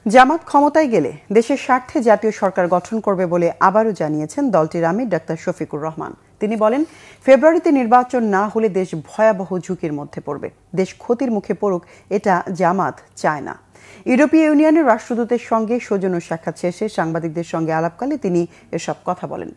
জামাত ক্ষমতায় গেলে দেশের স্বার্থে জাতীয় সরকার গঠন করবে বলে আবারও জানিয়েছেন দলটির আমির ডাক্তার শফিকুর রহমান। তিনি বলেন, ফেব্রুয়ারিতে নির্বাচন না হলে দেশ ভয়াবহ ঝুঁকির মধ্যে পড়বে। দেশ ক্ষতির মুখে পড়ুক, এটা জামাত চায় না। ইউরোপীয় ইউনিয়নের রাষ্ট্রদূতের সঙ্গে সৌজন্য সাক্ষাৎ শেষে সাংবাদিকদের সঙ্গে আলাপকালে তিনি এসব কথা বলেন।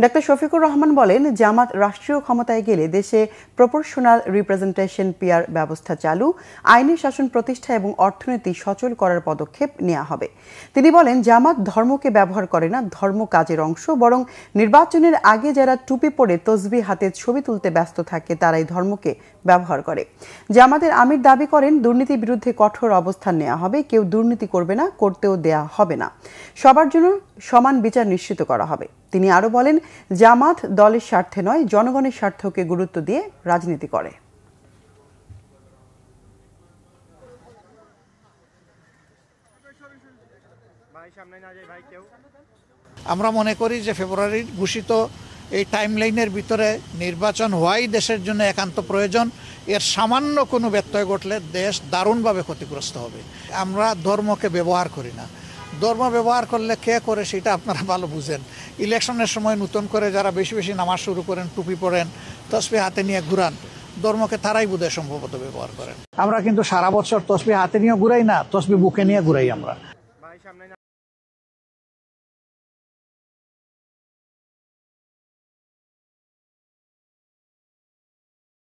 ডাক্তার শফিকুর রহমান বলেন, জামাত রাষ্ট্রীয় ক্ষমতায় গেলে দেশে প্রপোর্শনাল রিপ্রেজেন্টেশন পিআর ব্যবস্থা চালু, আইনি শাসন প্রতিষ্ঠা এবং অর্থনীতি সচল করার পদক্ষেপ নেওয়া হবে। তিনি বলেন, জামাত ধর্মকে ব্যবহার করে না, ধর্ম কাজের অংশ। বরং নির্বাচনের আগে যারা টুপি পরে তসবিহ হাতে ছবি তুলতে ব্যস্ত থাকে তারাই ধর্মকে ব্যবহার করে। জামাতের আমির দাবি করেন, দুর্নীতির বিরুদ্ধে কঠোর অবস্থান নেওয়া হবে। কেউ দুর্নীতি করবে না, করতেও দেয়া হবে না। সবার জন্য সমান বিচার নিশ্চিত করা হবে। তিনি আরো বলেন, জামাত দলের স্বার্থে নয়, জনগণের স্বার্থকে গুরুত্ব দিয়ে রাজনীতি করে। আমরা মনে করি যে ফেব্রুয়ারির ঘোষিত এই টাইমলাইনের ভিতরে নির্বাচন হওয়াই দেশের জন্য একান্ত প্রয়োজন। এর সামান্য কোনো ব্যত্যয় ঘটলে দেশ দারুণভাবে ক্ষতিগ্রস্ত হবে। আমরা ধর্মকে ব্যবহার করি না। ধর্ম ব্যবহার করলে কে করে সেটা আপনারা ভালো বুঝেন। ইলেকশনের সময় নতুন করে যারা বেশি বেশি নামাজ শুরু করেন, টুপি পরেন, তসবিহ হাতে নিয়ে ঘুরান, ধর্মকে তারাই বোধহয় সম্ভবত ব্যবহার করেন। আমরা কিন্তু সারা বছর তসবিহ হাতে নিয়ে ঘুরাই না, তসবিহ বুকে নিয়ে ঘুরাই আমরা।